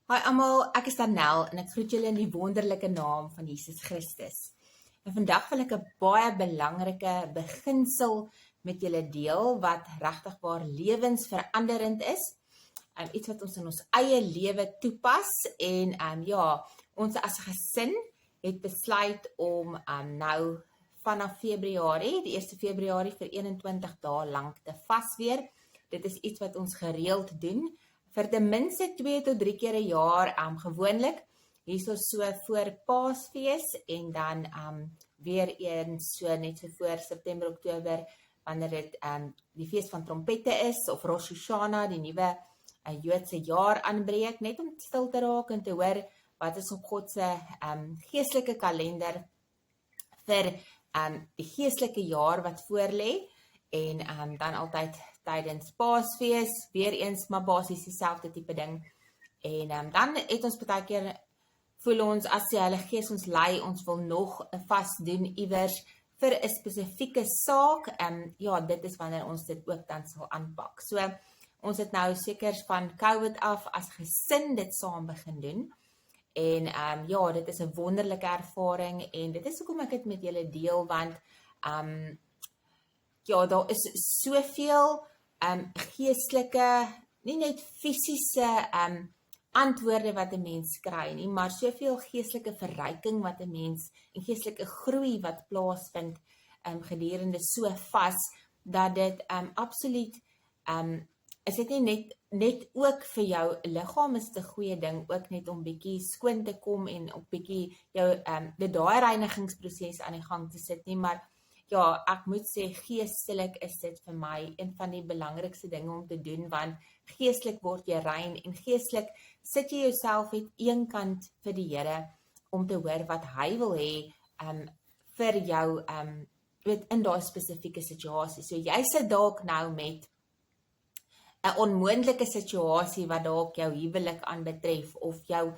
Hi almal, ek is Danel en ek groet julle in die wonderlike naam van Jesus Christus. En vandag wil ek 'n baie belangrike beginsel met julle deel wat regtig waar lewensveranderend is. Iets wat ons in ons eie lewe toepas en ons as gesin het besluit om nou vanaf Februarie, die 1 Februarie vir 21 dae lank te vas weer. Dit is iets wat ons gereeld doen vir ten minste 2 tot 3 keer 'n jaar, gewoonlik hierso so voor Paasfees en dan weer eens so net so voor September, Oktober, wanneer dit die fees van trompette is of Rosh Hashanah, die nuwe Joodse jaar aanbreek, net om stil te raak en te hoor wat is op God se geestelike kalender vir die geestelike jaar wat voorlê. En dan altyd tydens Paasfees, weer eens maar basies dieselfde tipe ding. En dan het ons baie keer voel ons as die Heilige Gees ons lei, ons wil nog 'n vas doen iewers vir 'n spesifieke saak. Dit is wanneer ons dit ook dan sal aanpak. So ons het nou seker van COVID af as gesin dit saam begin doen. En dit is 'n wonderlike ervaring en dit is hoekom ek dit met julle deel, want daar is soveel geestelike, nie net fisiese antwoorde wat 'n mens kry nie, maar soveel geestelike verryking wat 'n mens en geestelike groei wat plaasvind gedurende so vas, dat dit absoluut is dit nie net ook vir jou liggaam is 'n goeie ding, ook net om bietjie skoon te kom en op bietjie jou daai reinigingsproses aan die gang te sit nie, maar ek moet sê, geestelik is dit vir my een van die belangrikste dinge om te doen, want geestelik word jy rein en geestelik sit jy jouself met een kant vir die Here om te hoor wat hy wil hê vir jou in daai spesifieke situasie. So jy sit dalk nou met 'n onmoontlike situasie wat dalk jou huwelik aanbetref of jou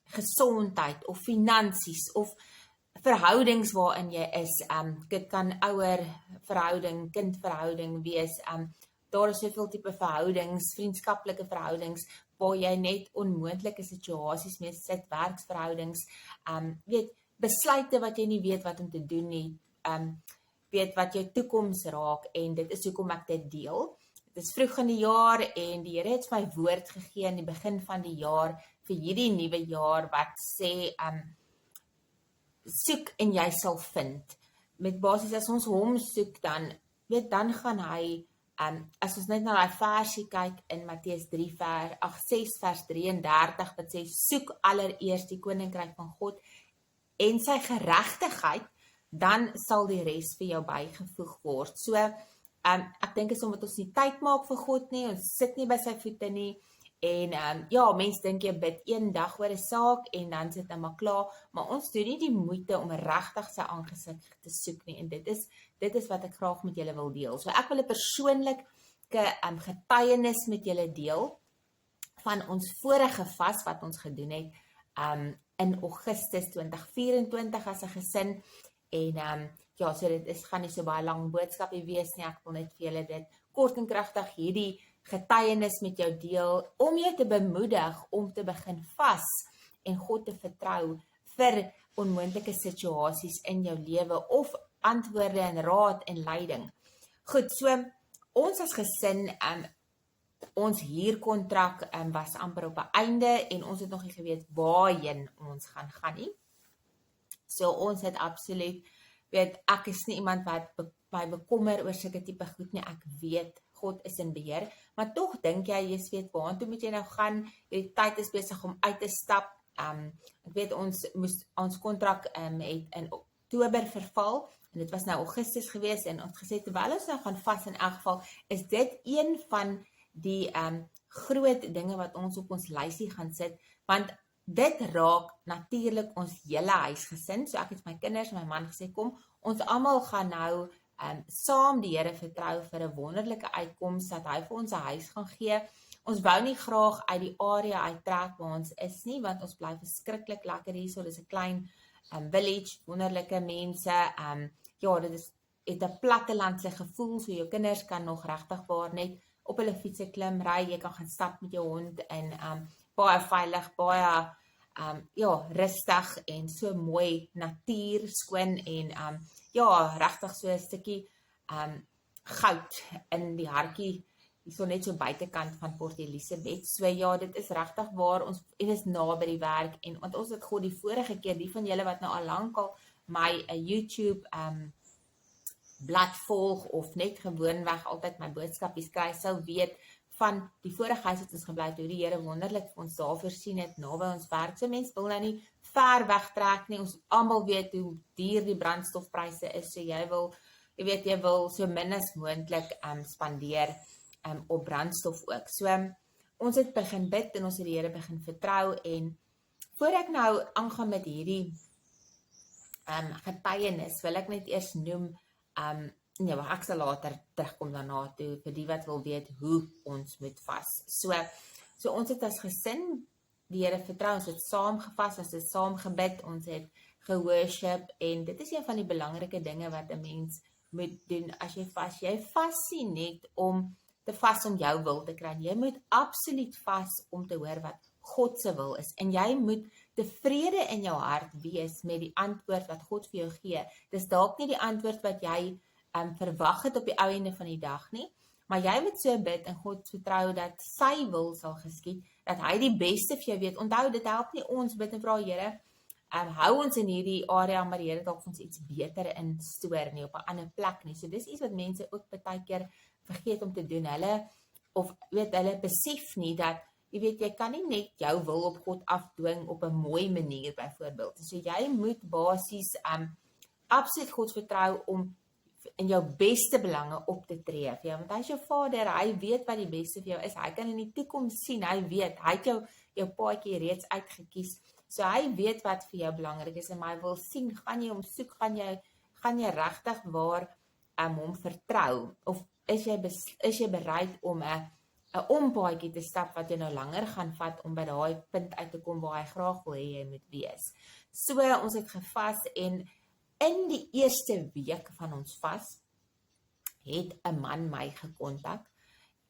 gesondheid of finansies of verhoudings waarin jy is. Dit kan ouer verhouding, kindverhouding wees. Daar is soveel tipe verhoudings, vriendskaplike verhoudings waar jy net onmoontlike situasies mee sit, werksverhoudings, besluite wat jy nie weet wat om te doen nie, weet wat jou toekoms raak, en dit is hoekom ek dit deel. Dit is vroeg in die jaar en die Here het my woord gegee in die begin van die jaar vir hierdie nuwe jaar wat sê soek en jy sal vind. Met basis as ons hom soek, dan gaan hy, as ons net na daai versie kyk in Matteus 6 vers 33, wat sê, soek allereers die koninkryk van God en sy geregtigheid, dan sal die res vir jou bygevoeg word. So, ek dink is omdat ons nie tyd maak vir God nie, ons sit nie by sy voete nie, en mense dink jy bid een dag oor 'n saak en dan sit hy maar klaar, maar ons doen nie die moeite om regtig sy aangesig te soek nie, en dit is wat ek graag met julle wil deel. So ek wil 'n persoonlike getuienis met julle deel van ons vorige vas wat ons gedoen het in Augustus 2024 as 'n gesin, en so dit gaan nie so baie lang boodskapie wees nie, ek wil net vir julle dit kort en kragtig hierdie getuienis met jou deel, om jou te bemoedig om te begin vas en God te vertrou vir onmoontlike situasies in jou lewe of antwoorde en raad en leiding. Goed, so ons as gesin, ons huurkontrak was amper op 'n einde en ons het nog nie geweet waarheen ons gaan nie. So ons het absoluut, ek is nie iemand wat my bekommer oor sulke tipe goed nie, ek weet God is in beheer, maar tog dink jy weet waartoe moet jy nou gaan, die tyd is besig om uit te stap. Ek weet ons kontrak het in Oktober verval, en dit was nou Augustus gewees, en ons gesê, terwyl ons nou gaan vas in elk geval, is dit een van die groot dinge wat ons op ons lysie gaan sit, want dit raak natuurlik ons hele huisgesin. So ek het my kinders en my man gesê, kom, ons almal gaan nou saam die Here vertrou vir 'n wonderlike uitkoms, dat hy vir ons 'n huis gaan gee. Ons wou nie graag uit die area uittrek waar ons is nie, want ons bly verskriklik lekker hierso. Dis 'n klein village, wonderlike mense. Dit is het 'n plattelandse gevoel, so jou kinders kan nog regtig waar net op hulle fietsse klim, ry, jy kan gaan stap met jou hond, en baie veilig, baie ja, rustig en so mooi natuur, skoon en ja, regtig so 'n stukkie goud in die hartjie, hierso net so buitekant van Port Elizabeth. So ja, dit is regtig waar ons en is naby die werk en want ons het God die vorige keer, die van julle wat nou al lankal my YouTube blad volg of net gewoonweg altyd my boodskapies kry, sou weet van die vorige huis het ons gebly het, hoe die Here wonderlik vir ons daar voorsien het naby ons werk. So mense wil nou nie ver wegtrek nie. Ons almal weet hoe duur die brandstofpryse is. So jy wil so min as moontlik spandeer op brandstof ook. So ons het begin bid en ons het die Here begin vertrou en voor ek nou aangaan met hierdie getuienis, wil ek net eers noem nee, maar ek sal later terugkom daarna toe vir die wat wil weet hoe ons moet vas. So ons het as gesin die Here vertrou, ons het saam gevas, ons het saam gebid, ons het geworship en dit is een van die belangrike dinge wat 'n mens moet doen as jy vas. Jy vas nie net om te vas om jou wil te kry. Jy moet absoluut vas om te hoor wat God se wil is en jy moet tevrede in jou hart wees met die antwoord wat God vir jou gee. Dis dalk nie die antwoord wat jy verwag het op die ou einde van die dag nie, maar jy moet so bid en God vertrou dat sy wil sal geskied, dat hy die beste vir jou weet. Onthou, dit help nie ons bid en vra Here, hou ons in hierdie area, maar Here dalk vir ons iets beter instoor nie, op 'n ander plek nie. So dis iets wat mense ook baie keer vergeet om te doen. Hulle besef nie dat jy kan nie net jou wil op God afdwing op 'n mooi manier byvoorbeeld. So jy moet basies absoluut God vertrou om in jou beste belange op te tree. Ja, want hy is jou Vader, hy weet wat die beste vir jou is. Hy kan in die toekoms sien, hy weet, hy het jou paadjie reeds uitgekies. So hy weet wat vir jou belangrik is en hy wil sien, gaan jy hom soek, gaan jy regtig waar hom vertrou of is jy bereid om 'n ompaadjie te stap wat jy nou langer gaan vat om by daai punt uit te kom waar hy graag wil hê jy moet wees. So ons het gevas en in die eerste week van ons vas het 'n man my gekontak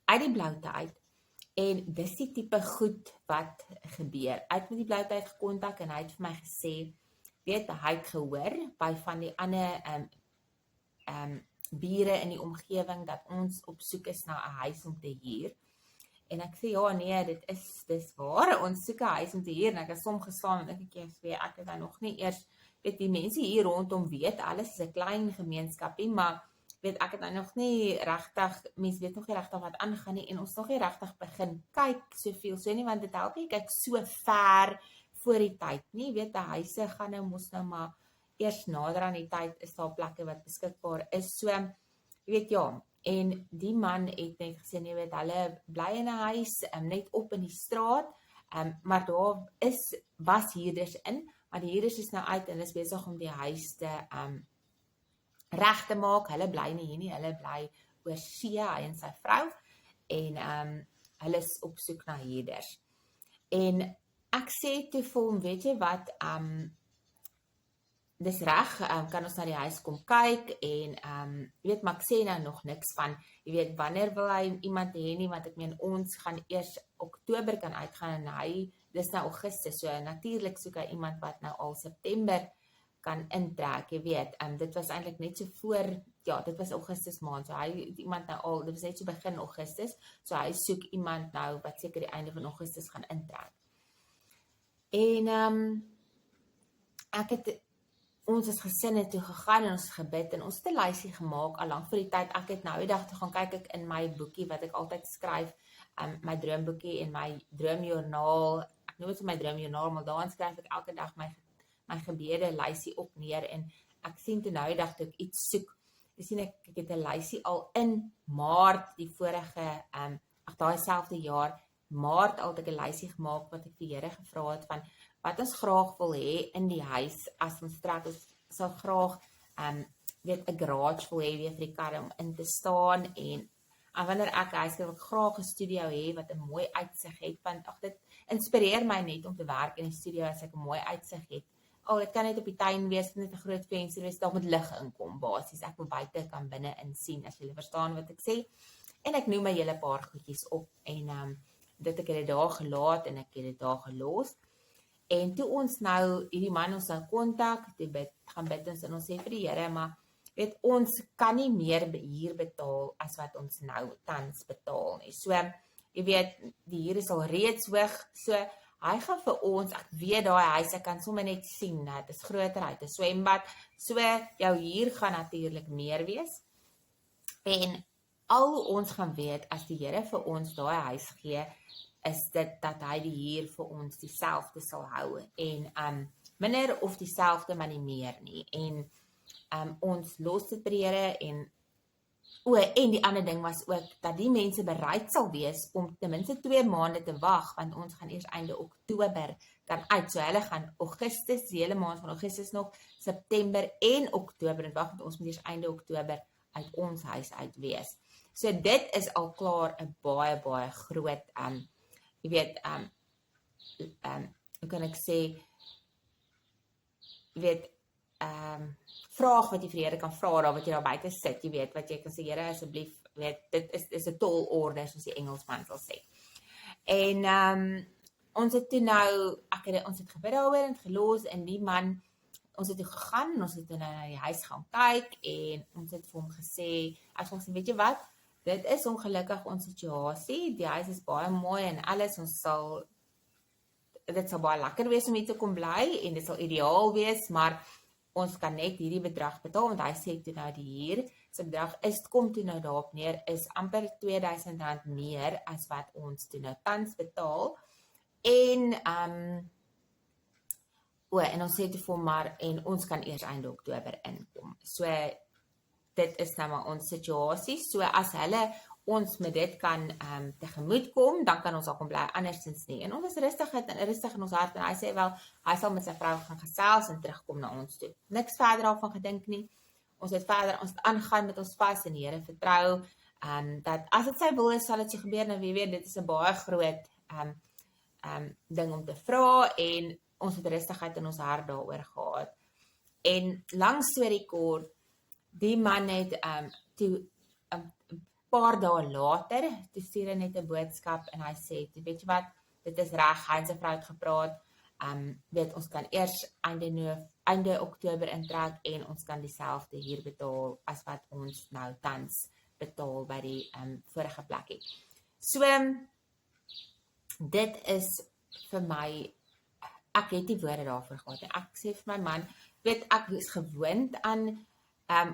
uit die bloute uit en dis die tipe goed wat gebeur. Hy het met die bloute uit gekontak en hy het vir my gesê, weet hy het gehoor by van die ander bure in die omgewing dat ons op soek is na 'n huis om te huur. En ek sê ja nee, dis waar, ons soek 'n huis om te huur en ek het som gestaan en ek het nou nog nie eers die mense hier rondom weet, alles is 'n klein gemeenskapie, maar ek het nou nog nie regtig, mense weet nog nie regtig wat aangaan nie en ons nog nie regtig begin kyk soveel so nie, want dit help nie kyk so ver voor die tyd nie, die huise gaan nou mos nou maar eers nader aan die tyd is daar plekke wat beskikbaar is, so ja, en die man het net gesê, hulle bly in 'n huis, net op in die straat, maar daar was huurders in, maar die huurders is nou uit en is besig om die huis te reg te maak. Hulle bly nie hier nie, hulle bly oor see, hy en sy vrou, en hulle is op soek na huurders. En ek sê toe vir hom, weet jy wat, dis reg, kan ons na die huis kom kyk, en maar ek sê nou nog niks van, wanneer wil hy iemand hê nie, want ek meen, ons gaan eers Oktober kan uitgaan, en dis nou Augustus, so natuurlik soek hy iemand wat nou al September kan intrek, dit was eintlik net so voor, ja, dit was Augustus maand, so hy iemand nou al, dit was net so begin Augustus, so hy soek iemand nou, wat seker die einde van Augustus gaan intrek. En ons as gesin het toe gegaan en ons gebid en ons het 'n lysie gemaak al lank voor die tyd. Ek het nou die dag toe gaan kyk ek in my boekie wat ek altyd skryf, my droomboekie en my droomjoernaal. Ek noem dit my droomjoernaal, maar daarin skryf ek elke dag my gebede lysie op neer en ek sien toe nou die dag toe ek iets soek. Dis sien ek het 'n lysie al in Maart die vorige daai selfde jaar, Maart al het ek 'n lysie gemaak wat ek vir Here gevra het van wat ons graag wil hê in die huis as ons trek. Ons sal graag 'n garage wil hê vir die karre om in te staan en wanneer ek huis wil ek graag 'n studio hê wat 'n mooi uitsig het, want dit inspireer my net om te werk in 'n studio as ek 'n mooi uitsig het. Dit kan net op die tuin wees, net 'n groot venster wees, daar moet lig inkom basies. Ek wil buite kan binne in sien as jy verstaan wat ek sê. En ek noem my hele paar goedjies op en dit ek het dit daar gelaat en ek het dit daar gelos. En toe ons nou, hierdie man ons nou kontak, gaan bid ons en ons sê vir die Here, maar weet, ons kan nie meer huur betaal as wat ons nou tans betaal nie. So, jy weet, die huur is al reeds hoog, so hy gaan vir ons, ek weet daai huis, ek kan sommer net sien, dit is groter, hy het 'n swembad, so jou huur gaan natuurlik meer wees. En al ons gaan weet, as die Here vir ons daai huis gee, is dit dat hy die huur vir ons dieselfde sal hou, en minder of dieselfde, maar nie meer nie, en ons los dit by die Here, en die ander ding was ook, dat die mense bereid sal wees, om ten minste 2 maande te wag, want ons gaan eers einde Oktober kan uit, so hulle gaan Augustus, die hele maand van Augustus nog, September en Oktober, en wag, want ons moet eers einde Oktober uit ons huis uit wees. So dit is al klaar 'n baie, baie groot, jy weet, hoe kan ek sê, jy weet, vraag wat jy vir die Here kan vra, daar wat jy daar buite sit, jy weet, wat jy kan sê, Here, asseblief, weet, dit is 'n tall order, soos die Engelsman sal sê. En ons het toe nou, ons het gebid daaroor en gelos, en die man, ons het toe gegaan, ons het toe nou na die huis gaan kyk, en ons het vir hom gesê, as ons sê, weet jy wat, dit is ongelukkig ons situasie, die huis is baie mooi en alles, dit sal baie lekker wees om hier te kom bly, en dit sal ideaal wees, maar ons kan net hierdie bedrag betaal, want hy sê toe nou die huur, sy bedrag kom toe nou daarop neer, is amper R2000 meer, as wat ons toe nou tans betaal, en ons sê toe vir hom maar, en ons kan eers einde Oktober inkom, so dit is nou maar ons situasie, so as hulle ons met dit kan tegemoet kom, dan kan ons al kom bly, andersins nie. En ons is rustig in ons hart, en hy sê wel, hy sal met sy vrou gaan gesels en terugkom na ons toe. Niks verder daarvan gedink nie. Ons het aangaan met ons vas en die Here vertrou, dat as dit sy wil is, sal dit so gebeur, en wie weet, dit is 'n baie groot ding om te vra, en ons het rustigheid in ons hart daaroor gehad. En lang storie kort, die man het toe 'n paar dae later, toe stuur hy net 'n boodskap en hy sê, weet jy wat, dit is reg, hy en sy vrou het gepraat, weet ons kan eers einde Oktober intrek en ons kan dieselfde huur betaal as wat ons nou tans betaal by die vorige plekkie. So, dit is vir my, ek het die woorde daarvoor gehad, en ek sê vir my man, weet ek is gewoond aan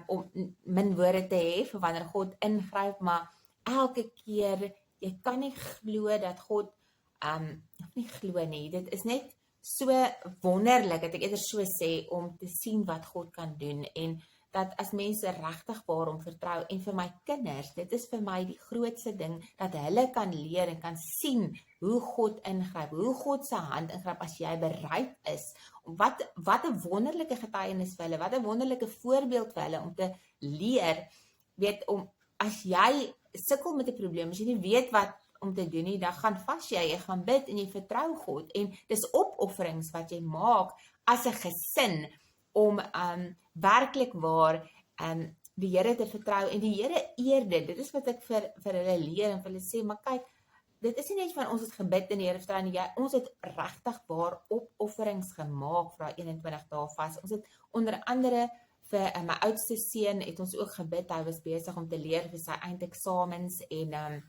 om min woorde te hê vir wanneer God ingryp, maar elke keer, jy kan nie glo dat God, nie glo nie, dit is net so wonderlik, dat ek eerder so sê, om te sien wat God kan doen, en dat as mense regtig waarom vertrou, en vir my kinders, dit is vir my die grootste ding, dat hulle kan leer en kan sien hoe God ingryp, hoe God se hand ingryp, as jy bereid is, wat 'n wonderlike getuienis vir hulle, wat 'n wonderlike voorbeeld vir hulle, om te leer, weet, as jy sukkel met 'n probleem, as jy nie weet wat om te doen nie, dan gaan vas jy gaan bid, en jy vertrou God, en dis opofferings wat jy maak, as 'n gesin, om werklik waar die Here te vertrou, en die Here eer dit is wat ek vir hulle leer, en vir hulle sê, maar kyk, dit is nie net van ons het gebid in die Here vertrou nie, ons het regtig waar opofferings gemaak vir 21 dae vas. Ons het onder andere vir my oudste seun het ons ook gebid, hy was besig om te leer vir sy eindeksamens, en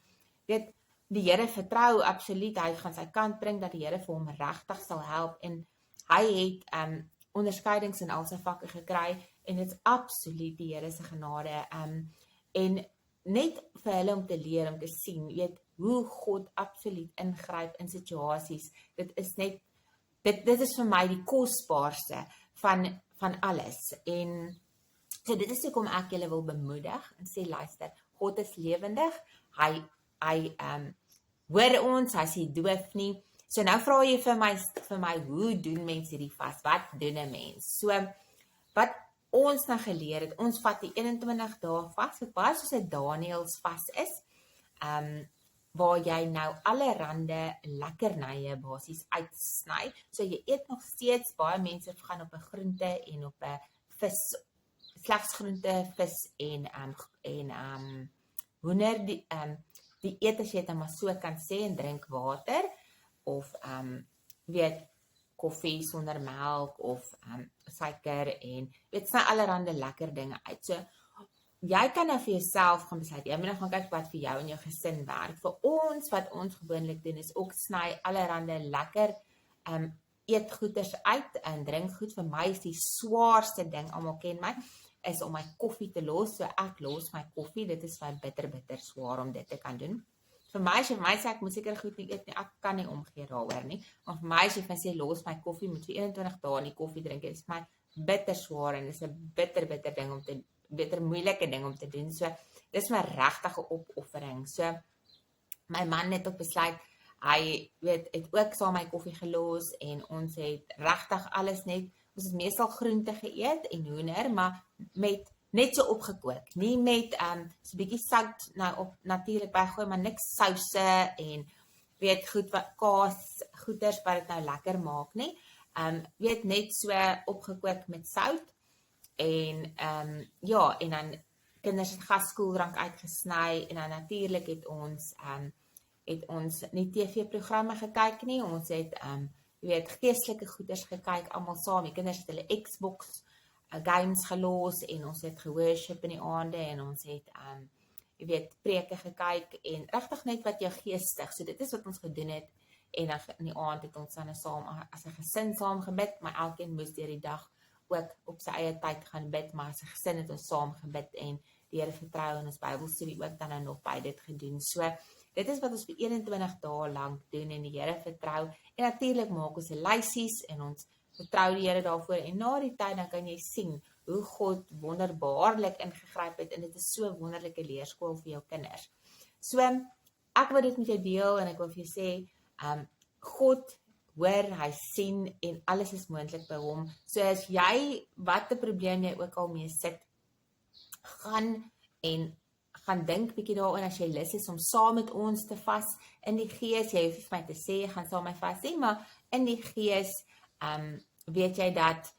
weet, die Here vertrou absoluut, hy gaan sy kant bring, dat die Here vir hom regtig sal help, en hy het onderskeidings in al sy vakke gekry, en dit is absoluut die Here se genade, en net vir hulle om te leer, om te sien, weet, hoe God absoluut ingryp in situasies, dit is net, dit is vir my die kosbaarste van alles, en so dit is hoekom ek julle wil bemoedig, en sê, luister, God is lewendig, hy hoor ons, hy sê doof nie, so nou vra jy vir my, hoe doen mense hierdie vas, wat doen 'n mens, so, wat ons nou geleer het, ons vat die 21 dae vas, wat baie soos 'n Daniels vas is, waar jy nou allerhande lekkernye basies uitsny, so jy eet nog steeds, baie mense gaan op 'n groente en op 'n vis, slegs groente, vis en hoender, die eet as jy dit dan maar so kan sê en drink water of weet koffie sonder melk of suiker en weet sny allerhande lekker dinge uit. So jy kan nou vir jouself gaan besluit. Jy moet nou gaan kyk wat vir jou en jou gesin werk. Vir ons wat ons gewoonlik doen is ook sny allerhande lekker eetgoeders uit en drinkgoed. Vir my is die swaarste ding, almal ken my, is om my koffie te los. So ek los my koffie. Dit is vir bitter swaar om dit te kan doen. Vir my as jy vir my sê ek moet seker goed nie eet nie, ek kan nie omgee daaroor nie. Maar vir my as jy van sê los my koffie, moet vir 21 dae nie koffie drink. Dit is vir my bitter swaar en dit is 'n bitter ding om te bitter moeilike ding om te doen. So dis my regtige opoffering. So my man het ook besluit hy het ook saam my koffie gelos en ons het regtig alles net ons het meestal groente geëet en hoender, maar met net so opgekook, nie met so 'n bietjie sout nou op natuurlik bygooi, maar niks souse en goed wat kaas goeders wat dit nou lekker maak nie. Net so opgekook met sout en en dan kinders het gaskoeldrank uitgesny en dan natuurlik het ons nie TV-programme gekyk nie. Ons het geestelike goeders gekyk almal saam. Die kinders het hulle Xbox games gelos en ons het geworship in die aande en ons het preke gekyk en regtig net wat jou geestig. So dit is wat ons gedoen het en dan in die aand het ons dan saam as 'n gesin saam gebid, maar elkeen moes deur die dag ook op sy eie tyd gaan bid, maar as 'n gesin het ons saam gebid en die Here vertrou en ons Bybelstudie ook dan nog by dit gedoen. So dit is wat ons vir 21 dae lank doen en die Here vertrou en natuurlik maak ons lysies en ons vertrou die Here daarvoor en na die tyd dan kan jy sien hoe God wonderbaarlik ingegryp het en dit is so 'n wonderlike leerskool vir jou kinders. So ek wil dit met jou deel en ek wil vir jou sê God hoor, hy sien en alles is moontlik by hom. So as jy watter probleem jy ook al mee sit, gaan dink bietjie daaroor as jy lus is om saam met ons te vas in die gees. Jy hoef vir my te sê gaan saam met my vas nie, maar in die gees weet jy dat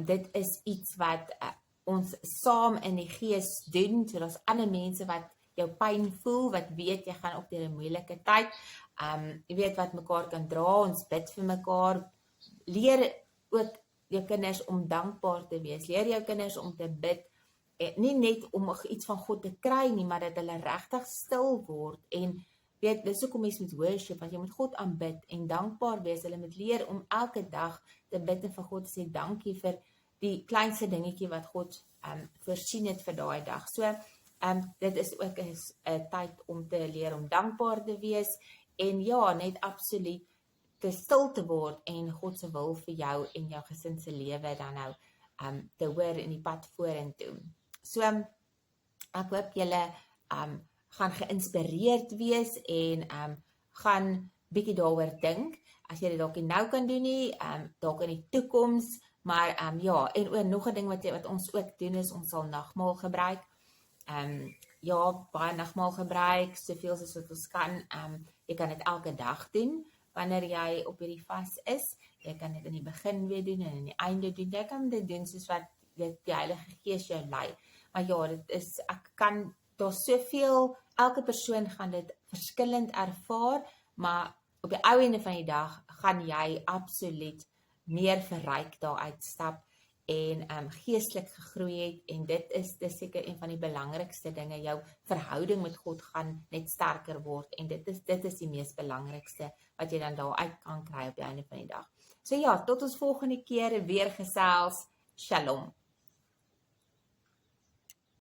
dit is iets wat ons saam in die gees doen. So daar's ander mense wat jou pyn voel, wat weet jy gaan op deur 'n moeilike tyd. Jy weet wat mekaar kan dra, ons bid vir mekaar. Leer ook jou kinders om dankbaar te wees. Leer jou kinders om te bid, nie net om iets van God te kry nie, maar dat hulle regtig stil word en weet, dis hoekom mens moet worship, want jy moet God aanbid en dankbaar wees. Hulle moet leer om elke dag te bid en vir God te sê dankie vir die kleinste dingetjie wat God voorsien het vir daai dag. So dit is ook 'n tyd om te leer om dankbaar te wees en net absoluut te stil te word en God se wil vir jou en jou gesin se lewe dan nou te hoor in die pad vorentoe. So ek hoop julle gaan geïnspireerd wees en gaan bietjie daaroor dink. As jy dit dalk nie nou kan doen nie, dalk in die toekoms, maar en nog 'n ding wat ons ook doen is ons sal nagmaal gebruik. Baie nagmaal gebruik, soveel as wat ons kan. Jy kan dit elke dag doen wanneer jy op hierdie vas is. Jy kan dit in die begin weer doen en in die einde doen. Jy kan dit doen soos wat die Heilige Gees jou lei. Maar dit is daar's soveel, elke persoon gaan dit verskillend ervaar, maar op die ou einde van die dag gaan jy absoluut meer verryk daar uitstap en geestelik gegroei het en dit is seker een van die belangrikste dinge. Jou verhouding met God gaan net sterker word en dit is die mees belangrikste wat jy dan daar uit kan kry op die einde van die dag. So tot ons volgende keer weer gesels. Shalom.